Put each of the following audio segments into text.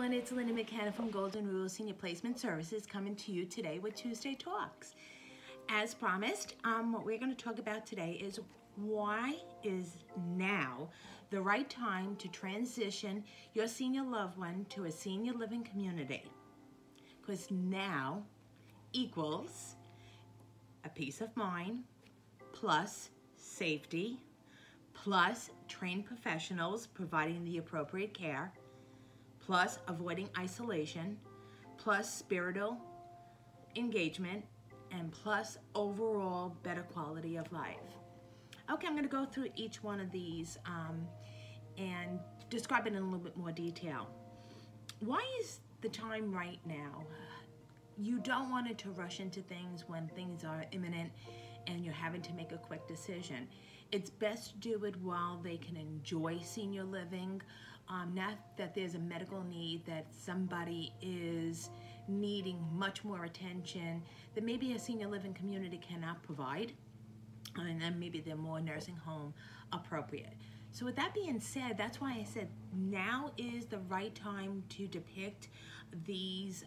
everyone, it's Linda McKenna from Golden Rule Senior Placement Services coming to you today with Tuesday Talks. As promised, what we're going to talk about today is why is now the right time to transition your senior loved one to a senior living community? Because now equals a peace of mind, plus safety, plus trained professionals providing the appropriate care, plus avoiding isolation, plus spiritual engagement, and plus overall better quality of life. Okay, I'm going to go through each one of these and describe it in a little bit more detail. Why is the time right now? You don't want it to rush into things when things are imminent and you're having to make a quick decision. It's best to do it while they can enjoy senior living, not that there's a medical need that somebody is needing much more attention that maybe a senior living community cannot provide, and then maybe they're more nursing home appropriate. So with that being said, that's why I said now is the right time to depict these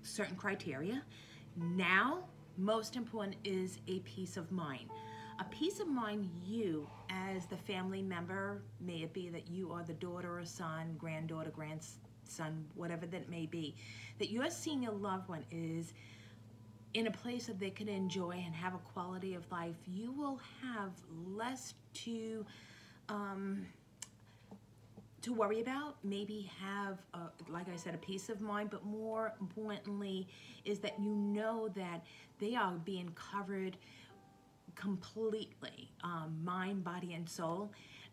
certain criteria. Now, most important is a peace of mind. A peace of mind, you as the family member, may it be that you are the daughter or son, granddaughter, grandson, whatever that may be, that your senior loved one is in a place that they can enjoy and have a quality of life. You will have less to worry about, maybe have, like I said, a peace of mind, but more importantly is that you know that they are being covered completely, mind, body, and soul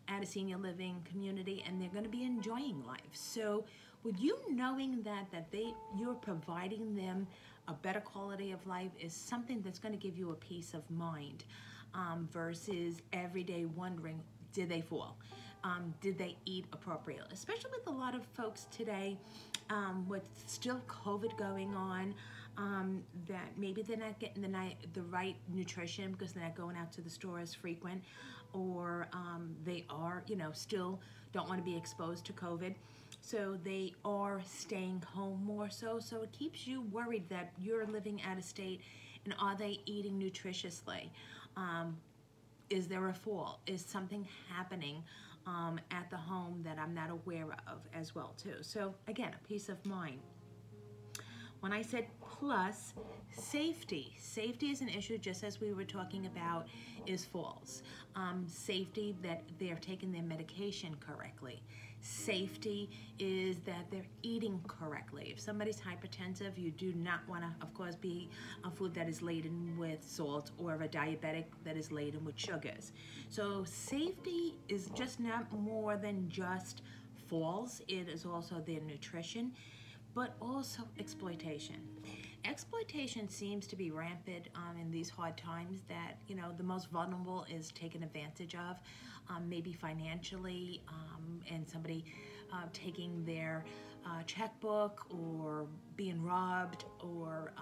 at a senior living community, and they're going to be enjoying life. So with you knowing that you're providing them a better quality of life is something that's going to give you a peace of mind, versus every day wondering, did they fall? Did they eat appropriately? Especially with a lot of folks today, with still COVID going on, that maybe they're not getting the right nutrition because they're not going out to the store as frequent, or they are, still don't want to be exposed to COVID. So they are staying home more so it keeps you worried that you're living out of state, and are they eating nutritiously? Is there a fall? Is something happening at the home that I'm not aware of as well too? So again, a peace of mind. When I said plus safety is an issue, just as we were talking about is falls. Safety that they're taking their medication correctly. Safety is that they're eating correctly. If somebody's hypertensive, you do not want to, of course, be a food that is laden with salt, or a diabetic that is laden with sugars. So safety is just not more than just falls. It is also their nutrition, but also exploitation. Exploitation seems to be rampant in these hard times, that the most vulnerable is taken advantage of, maybe financially, and somebody taking their checkbook, or being robbed, or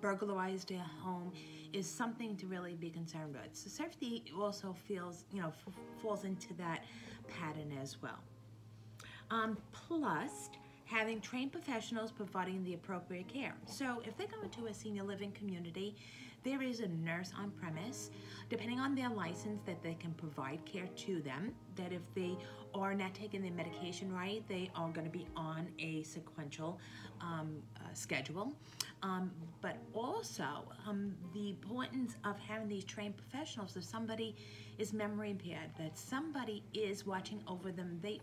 burglarized their home is something to really be concerned about. So safety also falls into that pattern as well. Plus, having trained professionals providing the appropriate care. So if they go into a senior living community, there is a nurse on premise, depending on their license, that they can provide care to them, that if they are not taking their medication right, they are going to be on a sequential schedule. But also the importance of having these trained professionals. If somebody is memory impaired, that somebody is watching over them, they're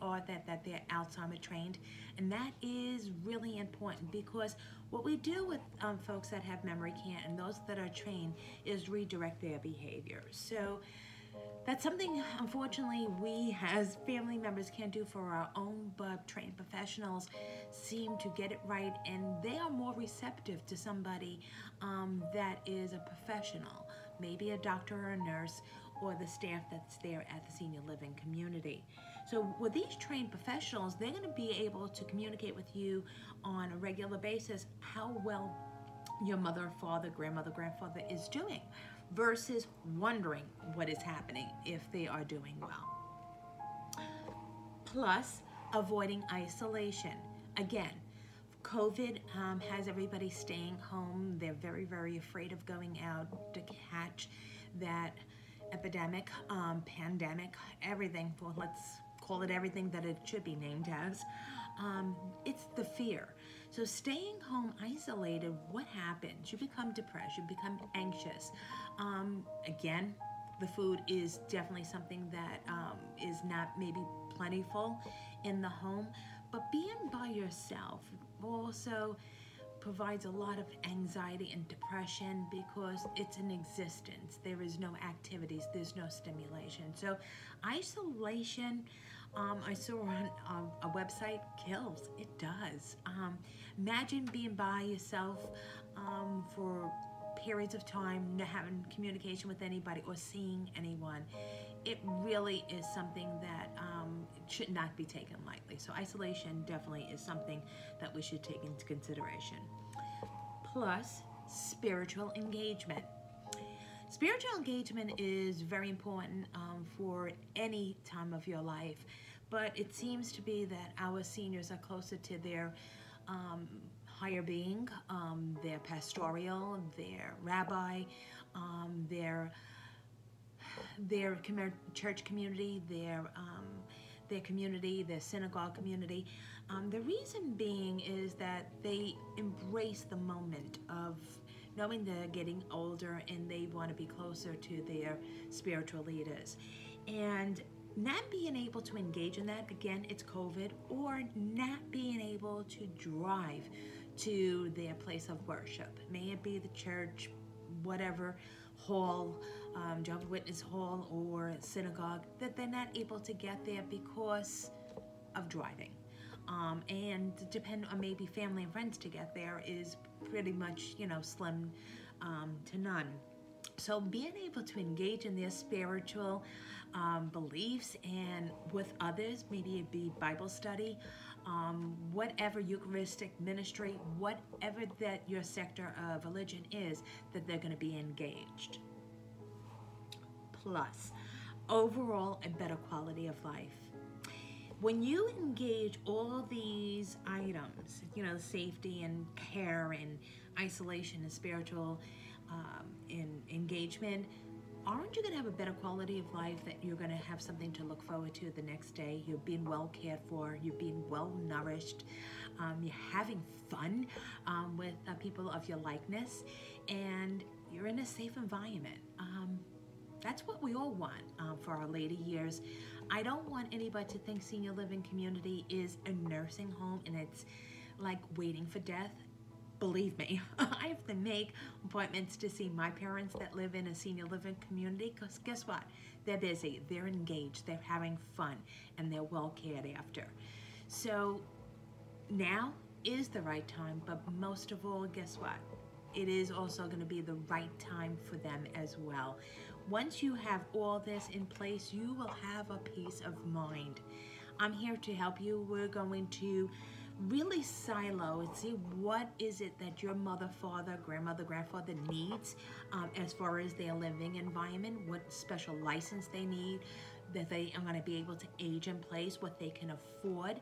Alzheimer trained, and that is really important, because what we do with folks that have memory care and those that are trained is redirect their behavior. So that's something, unfortunately, we as family members can't do for our own, but trained professionals seem to get it right, and they are more receptive to somebody that is a professional, maybe a doctor or a nurse, or the staff that's there at the senior living community. So with these trained professionals, they're going to be able to communicate with you on a regular basis how well your mother, father, grandmother, grandfather is doing, versus wondering what is happening if they are doing well. Plus, avoiding isolation. Again, COVID has everybody staying home. They're very, very afraid of going out to catch that epidemic, pandemic, everything. Well, let's call it everything that it should be named as. It's the fear. So staying home isolated, what happens? You become depressed, you become anxious. Again, the food is definitely something that is not maybe plentiful in the home, but being by yourself also provides a lot of anxiety and depression because it's an existence. There is no activities, there's no stimulation. So isolation, I saw on a website, kills. It does. Imagine being by yourself for periods of time, not having communication with anybody or seeing anyone. It really is something that should not be taken lightly. So isolation definitely is something that we should take into consideration. Plus, spiritual engagement. Spiritual engagement is very important for any time of your life, but it seems to be that our seniors are closer to their higher being, their pastoral, their rabbi, their church community, their community, their synagogue community. The reason being is that they embrace the moment of knowing they're getting older and they want to be closer to their spiritual leaders. And not being able to engage in that, again, it's COVID, or not being able to drive to their place of worship. May it be the church, whatever, hall, Jehovah's Witness hall or synagogue, that they're not able to get there because of driving. And depend on maybe family and friends to get there is pretty much, slim to none. So being able to engage in their spiritual beliefs and with others, maybe it be Bible study, whatever Eucharistic ministry, whatever that your sector of religion is, that they're going to be engaged. Plus, overall, a better quality of life. When you engage all these items, safety and care and isolation and spiritual engagement, aren't you going to have a better quality of life, that you're going to have something to look forward to the next day? You're being well cared for, you're being well nourished, you're having fun with people of your likeness, and you're in a safe environment. That's what we all want for our later years. I don't want anybody to think senior living community is a nursing home and it's like waiting for death. Believe me, I have to make appointments to see my parents that live in a senior living community, because guess what? They're busy, they're engaged, they're having fun, and they're well cared after. So now is the right time, but most of all, guess what? It is also going to be the right time for them as well. Once you have all this in place, you will have a peace of mind. I'm here to help you. We're going to really silo and see what is it that your mother, father, grandmother, grandfather needs as far as their living environment, what special license they need, that they are going to be able to age in place, what they can afford,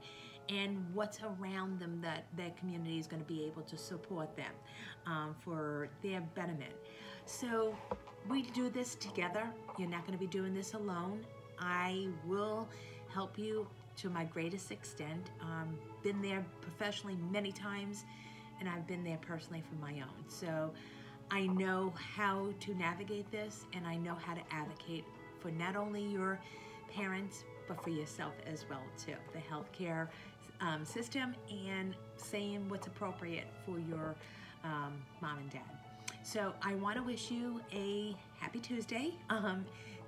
and what's around them that their community is going to be able to support them for their betterment. So we do this together. You're not going to be doing this alone. I will help you to my greatest extent. Been there professionally many times, and I've been there personally for my own. So I know how to navigate this, and I know how to advocate for not only your parents, but for yourself as well too. The healthcare system, and saying what's appropriate for your mom and dad. So I want to wish you a happy Tuesday.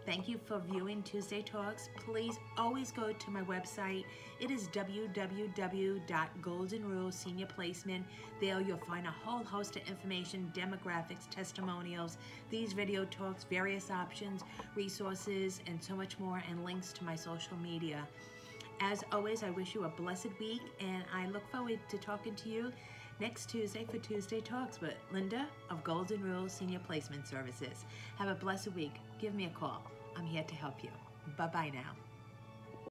Thank you for viewing Tuesday Talks. Please always go to my website. It is www.Golden Rule Senior Placement. There you'll find a whole host of information, demographics, testimonials, these video talks, various options, resources, and so much more, and links to my social media. As always, I wish you a blessed week, and I look forward to talking to you next Tuesday for Tuesday Talks with Linda of Golden Rule Senior Placement Services. Have a blessed week. Give me a call. I'm here to help you. Bye-bye now.